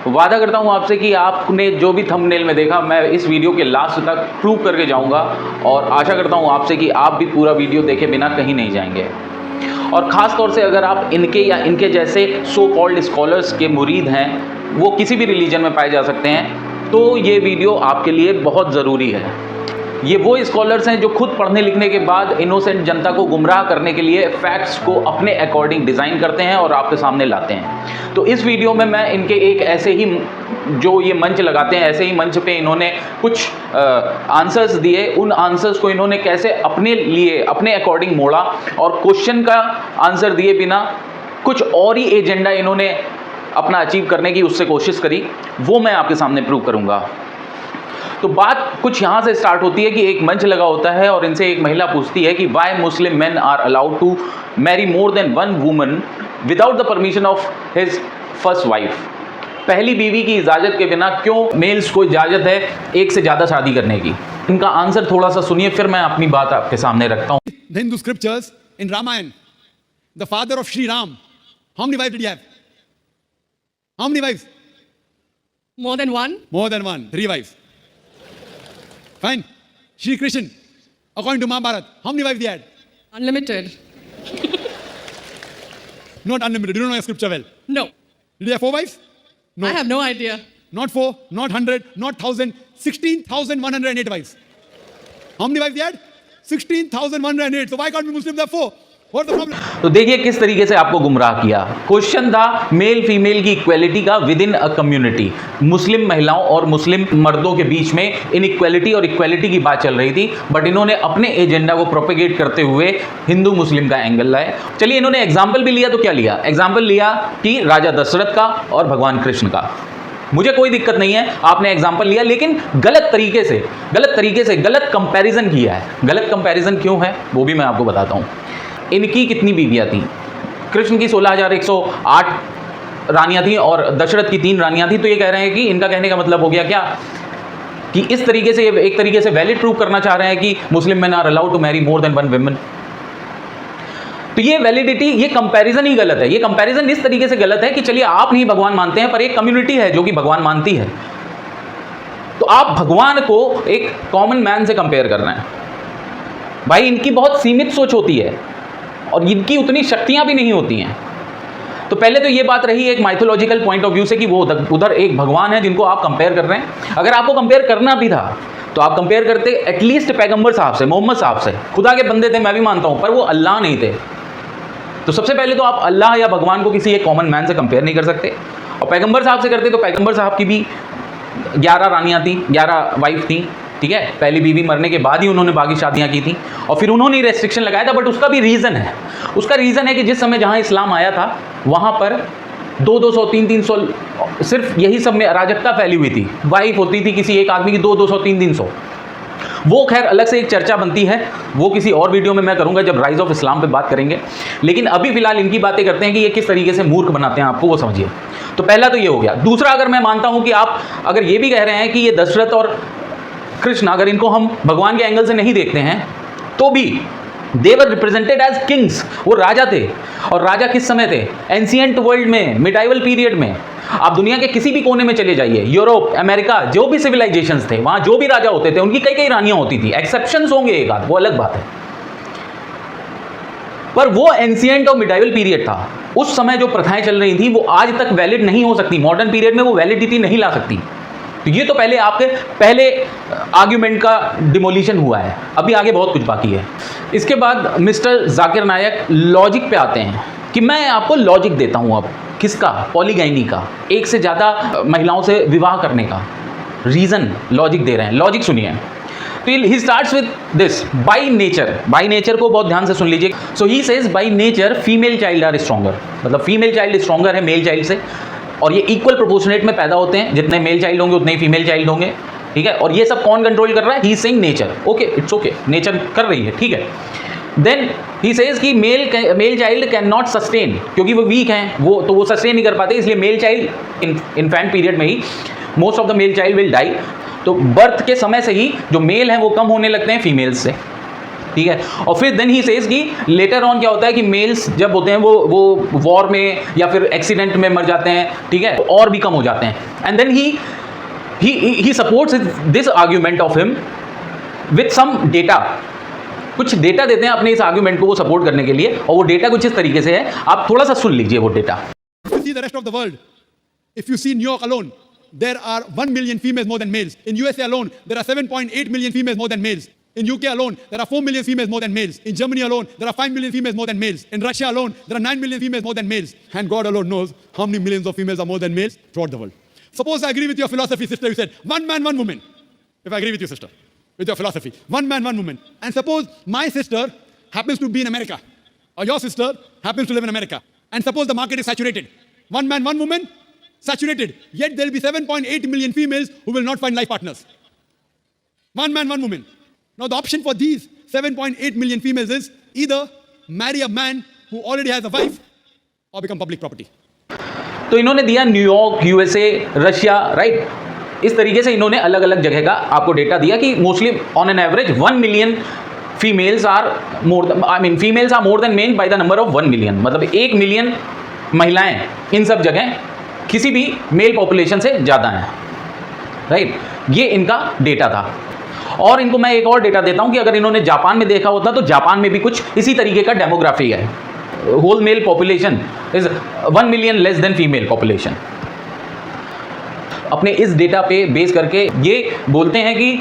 वादा करता हूँ आपसे कि आपने जो भी थंबनेल में देखा मैं इस वीडियो के लास्ट तक प्रूव करके जाऊँगा और आशा करता हूँ आपसे कि आप भी पूरा वीडियो देखे बिना कहीं नहीं जाएंगे। और ख़ास तौर से अगर आप इनके या इनके जैसे सो कॉल्ड स्कॉलर्स के मुरीद हैं, वो किसी भी रिलीजन में पाए जा सकते हैं, तो ये वीडियो आपके लिए बहुत ज़रूरी है। ये वो स्कॉलर्स हैं जो खुद पढ़ने लिखने के बाद इनोसेंट जनता को गुमराह करने के लिए फैक्ट्स को अपने अकॉर्डिंग डिज़ाइन करते हैं और आपके सामने लाते हैं। तो इस वीडियो में मैं इनके एक ऐसे ही जो ये मंच लगाते हैं, ऐसे ही मंच पे इन्होंने कुछ आंसर्स दिए, उन आंसर्स को इन्होंने कैसे अपने लिए अपने अकॉर्डिंग मोड़ा और क्वेश्चन का आंसर दिए बिना कुछ और ही एजेंडा इन्होंने अपना अचीव करने की उससे कोशिश करी, वो मैं आपके सामने प्रूव करूँगा। तो बात कुछ यहाँ से स्टार्ट होती है कि एक मंच लगा होता है और इनसे एक महिला पूछती है कि why Muslim man are allowed to marry more than one woman without the permission of his first wife. पहली बीवी की इजाज़त के बिना क्यों मेल्स को इजाज़त है एक से ज़्यादा शादी करने की। इनका आंसर थोड़ा सा सुनिए, फिर मैं अपनी बात आपके सामने रखता हूँ। The Hindu scriptures in Ramayana, the father of Sri Ram, how many wives did he have? How many wives? More than one? More than one, 3 wives. Fine. Shri Krishna, according to Mahabharata, how many wives he had? Unlimited. Not unlimited. You don't know your scripture well. No. Did he have 4 wives? No. I have no idea. Not 4, not 100, not 1000, 16,108 wives. How many wives he had? 16,108. So why can't we Muslims have 4? What's the problem? तो देखिए किस तरीके से आपको गुमराह किया। Question था male female की इक्वेलिटी का विद इन अ कम्युनिटी। मुस्लिम महिलाओं और मुस्लिम मर्दों के बीच में इनइक्वेलिटी और इक्वेलिटी की बात चल रही थी, बट इन्होंने अपने एजेंडा को प्रोपेगेट करते हुए हिंदू मुस्लिम का एंगल लाए। चलिए, इन्होंने एग्जाम्पल भी लिया, तो क्या लिया? एग्जाम्पल लिया कि राजा दशरथ का और भगवान कृष्ण का। मुझे कोई दिक्कत नहीं है, आपने एग्जाम्पल लिया, लेकिन गलत तरीके से गलत कंपैरिजन किया है। गलत कंपैरिजन क्यों है वो भी मैं आपको बताता हूँ। इनकी कितनी बीवियाँ थीं? कृष्ण की 16,108 रानियाँ थीं और दशरथ की 3 रानियाँ थीं। तो ये कह रहे हैं कि इनका कहने का मतलब हो गया क्या कि इस तरीके से ये एक तरीके से वैलिड प्रूव करना चाह रहे हैं कि Muslim man are allowed to marry more than one women. तो ये वैलिडिटी, ये कंपैरिजन ही गलत है। ये कंपैरिजन इस तरीके से गलत है कि चलिए आप नहीं भगवान मानते हैं, पर एक कम्युनिटी है जो कि भगवान मानती है, तो आप भगवान को एक कॉमन मैन से कंपेयर कर रहे हैं। भाई, इनकी बहुत सीमित सोच होती है और इनकी उतनी शक्तियां भी नहीं होती हैं। तो पहले तो ये बात रही एक माइथोलॉजिकल पॉइंट ऑफ व्यू से कि वो उधर एक भगवान है जिनको आप कंपेयर कर रहे हैं। अगर आपको कंपेयर करना भी था तो आप कंपेयर करते एटलीस्ट पैगंबर साहब से, मोहम्मद साहब से। खुदा के बंदे थे, मैं भी मानता हूं, पर वो अल्लाह नहीं थे। तो सबसे पहले तो आप अल्लाह या भगवान को किसी एक कॉमन मैन से कंपेयर नहीं कर सकते। और पैगंबर साहब से करते तो पैगंबर साहब की भी 11 रानियाँ थीं, 11 वाइफ थीं, ठीक है। पहली बीवी मरने के बाद ही उन्होंने बाकी शादियां की थी और फिर उन्होंने रेस्ट्रिक्शन लगाया था, बट उसका भी रीज़न है। उसका रीज़न है कि जिस समय जहां इस्लाम आया था वहां पर 200, 300 सिर्फ यही सब में अराजकता फैली हुई थी। वाइफ होती थी किसी एक आदमी की 200, 300। वो खैर अलग से एक चर्चा बनती है, वो किसी और वीडियो में मैं करूंगा जब राइज ऑफ इस्लाम पे बात करेंगे। लेकिन अभी फिलहाल इनकी बातें करते हैं कि ये किस तरीके से मूर्ख बनाते हैं आपको, वो समझिए। तो पहला तो ये हो गया। दूसरा, अगर मैं मानता हूं कि आप अगर ये भी कह रहे हैं कि ये दशरथ और कृष्ण, अगर इनको हम भगवान के एंगल से नहीं देखते हैं तो भी दे वर रिप्रेजेंटेड एज किंग्स। वो राजा थे, और राजा किस समय थे? एंशिएंट वर्ल्ड में, मिडाइवल पीरियड में। आप दुनिया के किसी भी कोने में चले जाइए, यूरोप, अमेरिका, जो भी सिविलाइजेशंस थे वहां जो भी राजा होते थे उनकी कई रानियां होती थी। एक्सेप्शंस होंगे एक आध, वो अलग बात है, पर वो एंशिएंट और मिडाइवल पीरियड था। उस समय जो प्रथाएं चल रही थी वो आज तक वैलिड नहीं हो सकती। मॉडर्न पीरियड में वो वैलिडिटी नहीं ला सकती। तो ये तो पहले आपके पहले आर्ग्यूमेंट का डिमोलिशन हुआ है, अभी आगे बहुत कुछ बाकी है। इसके बाद मिस्टर जाकिर नायक लॉजिक पे आते हैं कि मैं आपको लॉजिक देता हूं। अब किसका? पॉलीगाइनी का, एक से ज़्यादा महिलाओं से विवाह करने का रीज़न लॉजिक दे रहे हैं। लॉजिक सुनिए। तो he starts with this, by nature को बहुत ध्यान से सुन लीजिए। So he says by nature female child are stronger, मतलब फीमेल चाइल्ड स्ट्रॉन्गर है मेल चाइल्ड से, और ये इक्वल प्रोपोर्शनेट में पैदा होते हैं। जितने मेल चाइल्ड होंगे उतने ही फीमेल चाइल्ड होंगे, ठीक है। और ये सब कौन कंट्रोल कर रहा है? He is saying nature. Okay, it's okay, nature कर रही है, ठीक है। देन ही सेज कि male child can not sustain, क्योंकि वो वीक हैं, वो सस्टेन नहीं कर पाते, इसलिए मेल चाइल्ड इन्फेंट पीरियड में ही most of the male child will die. तो बर्थ के समय से ही जो मेल हैं वो कम होने लगते हैं फीमेल्स से। ठीक है। और फिर देन ही सेज कि लेटर ऑन क्या होता है कि मेल्स जब होते हैं वो वॉर में या फिर एक्सीडेंट में मर जाते हैं, ठीक है, और भी कम हो जाते हैं। And then he supports this argument of him with some data. कुछ डेटा देते हैं अपने इस आर्ग्यूमेंट को वो सपोर्ट करने के लिए, और वो डेटा कुछ इस तरीके से है, आप थोड़ा सा सुन लीजिए वो data. If you see the rest of the world, if you see New York alone, there are 1 million females more than males. In USA alone, there are 7.8 million females more than males. In UK alone, there are 4 million females more than males. In Germany alone, there are 5 million females more than males. In Russia alone, there are 9 million females more than males. And God alone knows how many millions of females are more than males throughout the world. Suppose I agree with your philosophy, sister. You said, one man, one woman. If I agree with you, sister, with your philosophy, one man, one woman. And suppose my sister happens to be in America, or your sister happens to live in America. And suppose the market is saturated. One man, one woman, saturated. Yet there will be 7.8 million females who will not find life partners. One man, one woman. Now the option for these 7.8 million females is either marry a man who already has a wife or become public property. तो इन्होंने दिया New York, USA, Russia, right. इस तरीके से इन्होंने अलग अलग जगह का आपको डेटा दिया कि mostly on an average 1 million females are females are more than men by the number of 1 million. मतलब 1 मिलियन महिलाएं इन सब जगह किसी भी मेल पॉपुलेशन से ज़्यादा हैं, राइट। ये इनका डेटा था। और इनको मैं एक और डेटा देता हूं कि अगर इन्होंने जापान में देखा होता तो जापान में भी कुछ इसी तरीके का डेमोग्राफी है। Whole male population is 1 million less than female population. अपने इस डेटा पे बेस करके ये बोलते हैं कि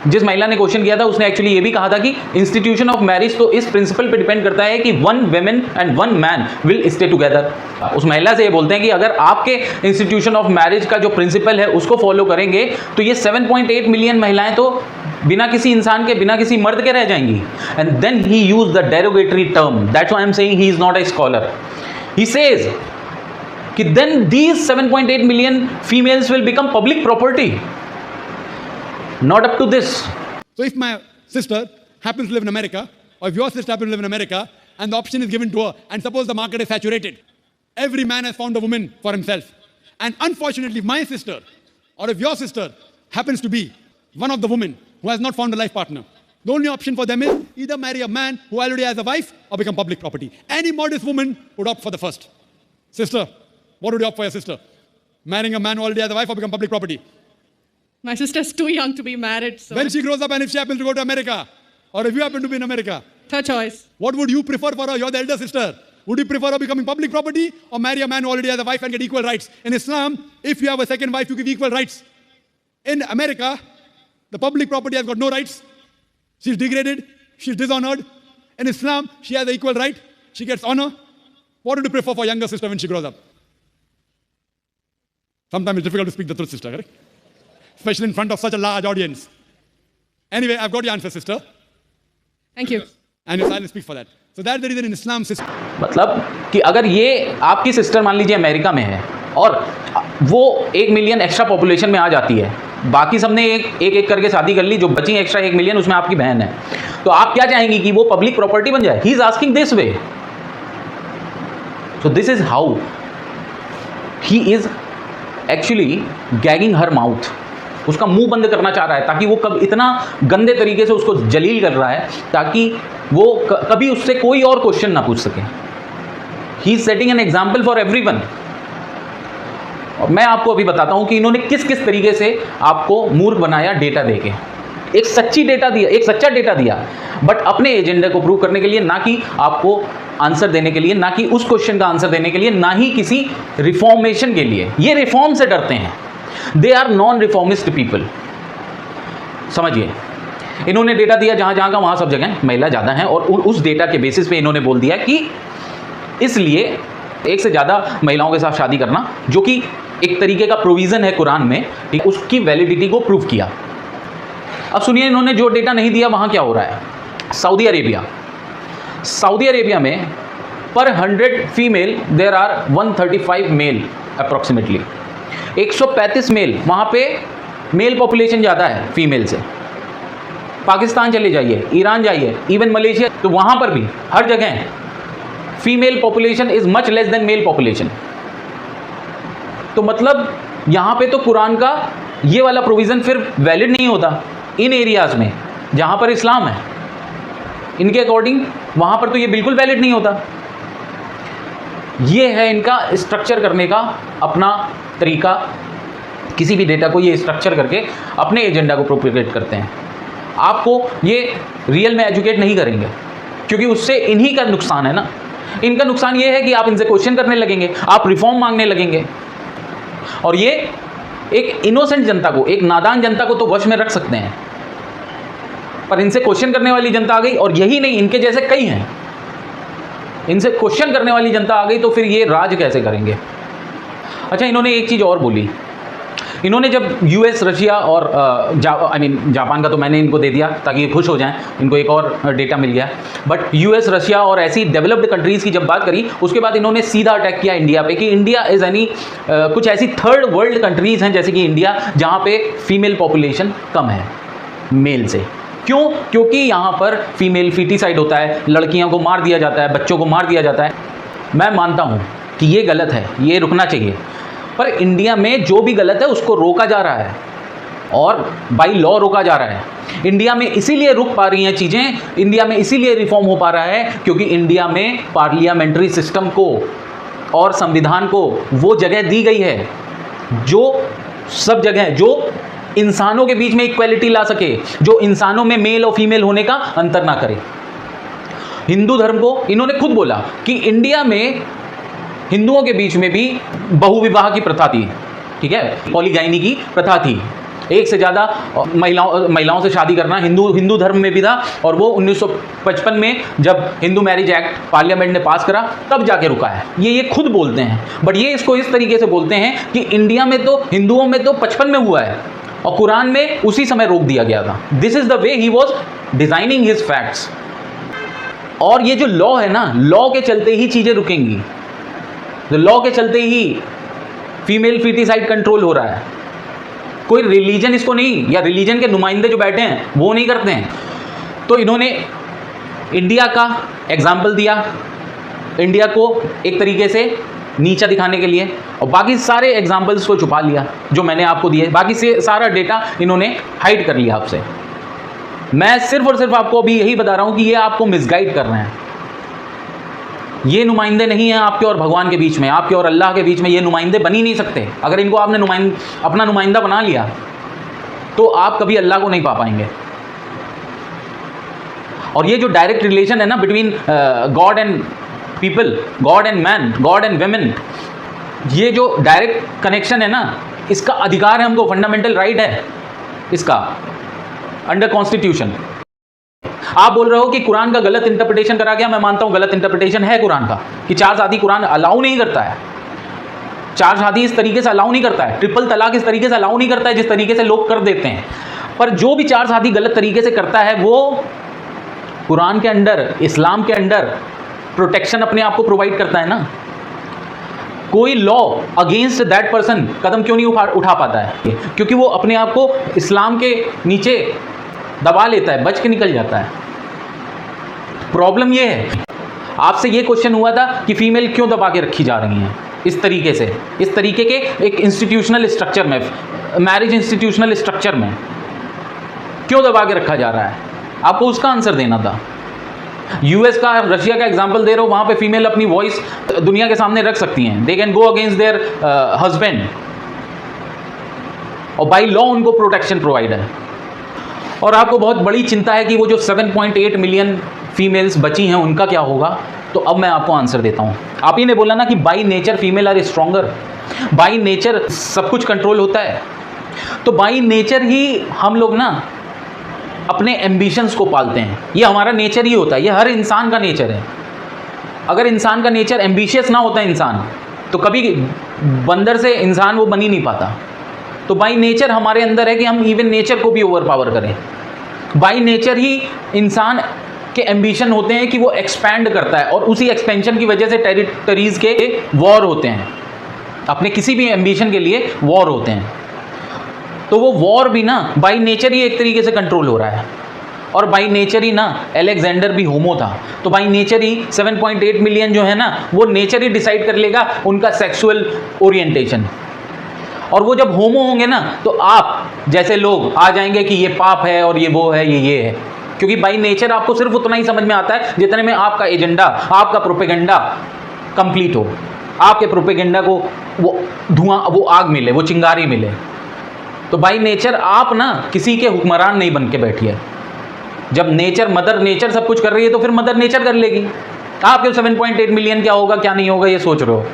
जिस महिला ने क्वेश्चन किया था उसने एक्चुअली ये भी कहा था कि इंस्टीट्यूशन ऑफ मैरिज तो इस प्रिंसिपल पे डिपेंड करता है कि 1 women and 1 man will stay together. उस महिला से ये बोलते हैं कि अगर आपके इंस्टीट्यूशन ऑफ मैरिज का जो प्रिंसिपल है उसको फॉलो करेंगे तो ये 7.8 मिलियन महिलाएं तो बिना किसी इंसान के, बिना किसी मर्द के रह जाएंगी। And then he use the derogatory term, that's why I am saying he is not a scholar. He says कि then these 7.8 million females will become public property. Not up to this. So if my sister happens to live in America, or if your sister happens to live in America, and the option is given to her, and suppose the market is saturated, every man has found a woman for himself. And unfortunately, if my sister, or if your sister happens to be one of the women who has not found a life partner, the only option for them is either marry a man who already has a wife or become public property. Any modest woman would opt for the first. Sister, what would you opt for your sister? Marrying a man who already has a wife or become public property? My sister's too young to be married, so. When she grows up and if she happens to go to America, or if you happen to be in America, Third choice. what would you prefer for her? You're the elder sister. Would you prefer her becoming public property or marry a man who already has a wife and get equal rights? In Islam, if you have a second wife, you give equal rights. In America, the public property has got no rights. She's degraded. She's dishonored. In Islam, she has the equal right. She gets honor. What would you prefer for younger sister when she grows up? Sometimes it's difficult to speak the truth, sister, correct? Especially in front of such a large audience. Anyway, I've got your answer, sister. Thank you. And your silence speaks for that. So that's the reason in Islam, sister. मतलब कि अगर ये आपकी sister मान लीजिए America में है और वो 1 मिलियन एक्स्ट्रा पॉपुलेशन में आ जाती है, बाकी सबने एक करके शादी कर ली, जो बची एक्स्ट्रा 1 मिलियन उसमें आपकी बहन है, तो आप क्या चाहेंगी कि वो पब्लिक प्रॉपर्टी बन जाए? He is asking this way. So this is how he is actually gagging her mouth. उसका मुंह बंद करना चाह रहा है ताकि वो कब इतना गंदे तरीके से उसको जलील कर रहा है ताकि वो कभी उससे कोई और क्वेश्चन ना पूछ सके। He is setting an example for everyone. और मैं आपको अभी बताता हूं कि इन्होंने किस किस तरीके से आपको मूर्ख बनाया डेटा देके। एक सच्चा डेटा दिया, बट अपने एजेंडे को प्रूव करने के लिए, ना कि आपको आंसर देने के लिए, ना कि उस क्वेश्चन का आंसर देने के लिए, ना ही किसी रिफॉर्मेशन के लिए। ये रिफॉर्म से डरते हैं। They are non reformist people. समझिए, इन्होंने डेटा दिया जहां जहां का, वहां सब जगह महिला ज़्यादा हैं, और उस डेटा के बेसिस पे इन्होंने बोल दिया कि इसलिए एक से ज़्यादा महिलाओं के साथ शादी करना, जो कि एक तरीके का प्रोविज़न है कुरान में, ठीक, उसकी वैलिडिटी को प्रूव किया। अब सुनिए, इन्होंने जो डेटा नहीं दिया वहाँ क्या हो रहा है। सऊदी अरेबिया में पर 100 female there are 135 male approximately. 135 male, वहाँ पे मेल पॉपुलेशन ज़्यादा है फीमेल से। पाकिस्तान चले जाइए, ईरान जाइए, इवन मलेशिया, तो वहाँ पर भी हर जगह female population is much less then male population. तो मतलब यहाँ पे तो कुरान का ये वाला प्रोविज़न फिर वैलिड नहीं होता इन एरियाज़ में जहाँ पर इस्लाम है। इनके अकॉर्डिंग वहाँ पर तो ये बिल्कुल वैलिड नहीं होता। ये है इनका स्ट्रक्चर करने का अपना तरीका। किसी भी डेटा को ये स्ट्रक्चर करके अपने एजेंडा को प्रोपेगेट करते हैं। आपको ये रियल में एजुकेट नहीं करेंगे, क्योंकि उससे इन्हीं का नुकसान है ना। इनका नुकसान ये है कि आप इनसे क्वेश्चन करने लगेंगे, आप रिफॉर्म मांगने लगेंगे, और ये एक इनोसेंट जनता को, एक नादान जनता को तो वश में रख सकते हैं, पर इनसे क्वेश्चन करने वाली जनता आ गई, और यही नहीं, इनके जैसे कई हैं, इनसे क्वेश्चन करने वाली जनता आ गई तो फिर ये राज कैसे करेंगे। अच्छा, इन्होंने एक चीज़ और बोली। इन्होंने जब यूएस, रशिया और जापान का तो मैंने इनको दे दिया ताकि ये खुश हो जाएं, इनको एक और डेटा मिल गया, बट यूएस, रशिया और ऐसी डेवलप्ड कंट्रीज़ की जब बात करी, उसके बाद इन्होंने सीधा अटैक किया इंडिया पे कि इंडिया इज़ एनी कुछ ऐसी थर्ड वर्ल्ड कंट्रीज़ हैं जैसे कि इंडिया, जहाँ पे फीमेल पॉपुलेशन कम है मेल से। क्यों? क्योंकि यहाँ पर फीमेल फीटिसाइड होता है, लड़कियों को मार दिया जाता है, बच्चों को मार दिया जाता है। मैं मानता हूँ कि ये गलत है, ये रुकना चाहिए, पर इंडिया में जो भी गलत है उसको रोका जा रहा है और बाई लॉ रोका जा रहा है। इंडिया में इसीलिए रुक पा रही हैं चीज़ें, इंडिया में इसीलिए रिफॉर्म हो पा रहा है क्योंकि इंडिया में पार्लियामेंट्री सिस्टम को और संविधान को वो जगह दी गई है जो सब जगह, जो इंसानों के बीच में इक्वालिटी ला सके, जो इंसानों में मेल और फीमेल होने का अंतर ना करे। हिंदू धर्म को इन्होंने खुद बोला कि इंडिया में हिंदुओं के बीच में भी बहुविवाह की प्रथा थी, ठीक है, पॉलीगाइनी की प्रथा थी, एक से ज़्यादा महिलाओं से शादी करना हिंदू धर्म में भी था, और वो 1955 में जब हिंदू मैरिज एक्ट पार्लियामेंट ने पास करा तब जाके रुका है। ये खुद बोलते हैं, बट ये इसको इस तरीके से बोलते हैं कि इंडिया में तो हिंदुओं में तो 55 में हुआ है और कुरान में उसी समय रोक दिया गया था। This is the way he was designing his facts. और ये जो लॉ है ना, लॉ के चलते ही चीज़ें रुकेंगी, लॉ के चलते ही फीमेल फीटिसाइड कंट्रोल हो रहा है। कोई रिलीजन इसको नहीं, या रिलीजन के नुमाइंदे जो बैठे हैं वो नहीं करते हैं। तो इन्होंने इंडिया का एग्जाम्पल दिया, इंडिया को एक तरीके से नीचा दिखाने के लिए, और बाकी सारे एग्जाम्पल्स को छुपा लिया जो मैंने आपको दिए, बाकी से सारा डेटा इन्होंने हाइड कर लिया आपसे। मैं सिर्फ और सिर्फ आपको अभी यही बता रहा हूँ कि ये आपको मिसगाइड कर रहे हैं। ये नुमाइंदे नहीं हैं आपके और भगवान के बीच में, आपके और अल्लाह के बीच में ये नुमाइंदे बन ही नहीं सकते। अगर इनको आपने अपना नुमाइंदा बना लिया तो आप कभी अल्लाह को नहीं पा पाएंगे। और ये जो डायरेक्ट रिलेशन है ना between God and people, God and man, God and women, ये जो डायरेक्ट कनेक्शन है ना, इसका अधिकार है हमको, फंडामेंटल राइट है इसका अंडर कॉन्स्टिट्यूशन। आप बोल रहे हो कि कुरान का गलत इंटरप्रिटेशन करा गया, मैं मानता हूं गलत इंटरप्रिटेशन है कुरान का, कि 4 शादी कुरान अलाउ नहीं करता है, 4 शादी इस तरीके से अलाउ नहीं करता है, ट्रिपल तलाक इस तरीके से अलाउ नहीं करता है जिस तरीके से लोग कर देते हैं। पर जो भी 4 शादी गलत तरीके से करता है वो कुरान के अंडर, इस्लाम के अंडर प्रोटेक्शन अपने आप को प्रोवाइड करता है ना। कोई लॉ अगेंस्ट दैट पर्सन कदम क्यों नहीं उठा पाता है? क्योंकि वो अपने आप को इस्लाम के नीचे दबा लेता है, बच के निकल जाता है। प्रॉब्लम ये है, आपसे ये क्वेश्चन हुआ था कि फीमेल क्यों दबा के रखी जा रही हैं इस तरीके से, इस तरीके के एक इंस्टीट्यूशनल स्ट्रक्चर में, मैरिज इंस्टीट्यूशनल स्ट्रक्चर में क्यों दबा के रखा जा रहा है? आपको उसका आंसर देना था। यूएस का, रशिया का एग्जांपल दे रहा हूँ, वहाँ पे फीमेल अपनी वॉइस दुनिया के सामने रख सकती हैं, they can go against their husband, और बाई लॉ उनको प्रोटेक्शन प्रोवाइड है। और आपको बहुत बड़ी चिंता है कि वो जो 7.8 मिलियन फीमेल्स बची हैं उनका क्या होगा, तो अब मैं आपको आंसर देता हूँ। आप ही ने बोला ना कि by nature female are stronger, by nature सब कुछ कंट्रोल होता है, तो बाई नेचर ही हम लोग ना अपने एम्बिशंस को पालते हैं। ये हमारा नेचर ही होता है, ये हर इंसान का नेचर है। अगर इंसान का नेचर एम्बिशियस ना होता इंसान, तो कभी बंदर से इंसान वो बन ही नहीं पाता। तो बाई नेचर हमारे अंदर है कि हम इवन नेचर को भी ओवर पावर करें। बाई नेचर ही इंसान के एम्बिशन होते हैं कि वो एक्सपैंड करता है, और उसी एक्सपेंशन की वजह से टेरिटरीज के वॉर होते हैं, अपने किसी भी एम्बिशन के लिए वॉर होते हैं। तो वो वॉर भी ना बाई नेचर ही एक तरीके से कंट्रोल हो रहा है। और बाई नेचर ही ना अलेक्जेंडर भी होमो था, तो बाई नेचर ही 7.8 मिलियन जो है ना, वो नेचर ही डिसाइड कर लेगा उनका सेक्सुअल ओरिएंटेशन। और वो जब होमो होंगे ना, तो आप जैसे लोग आ जाएंगे कि ये पाप है और ये वो है, ये है। क्योंकि बाई नेचर आपको सिर्फ उतना ही समझ में आता है जितने में आपका एजेंडा, आपका प्रोपेगेंडा कंप्लीट हो, आपके प्रोपेगेंडा को वो धुआं, वो आग मिले, वो चिंगारी मिले। तो बाई नेचर आप ना किसी के हुक्मरान नहीं बन के बैठिए। जब नेचर, मदर नेचर सब कुछ कर रही है तो फिर मदर नेचर कर लेगी। आपके 7.8 मिलियन क्या होगा क्या नहीं होगा ये सोच रहे हो।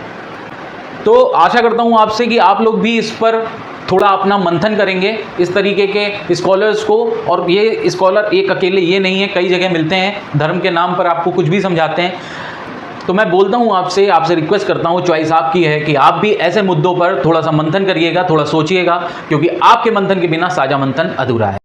तो आशा करता हूँ आपसे कि आप लोग भी इस पर थोड़ा अपना मंथन करेंगे, इस तरीके के स्कॉलर्स को। और ये स्कॉलर एक अकेले ये नहीं है, कई जगह मिलते हैं, धर्म के नाम पर आपको कुछ भी समझाते हैं। तो मैं बोलता हूँ आपसे रिक्वेस्ट करता हूँ, चॉइस आपकी है कि आप भी ऐसे मुद्दों पर थोड़ा सा मंथन करिएगा, थोड़ा सोचिएगा, क्योंकि आपके मंथन के बिना साझा मंथन अधूरा है।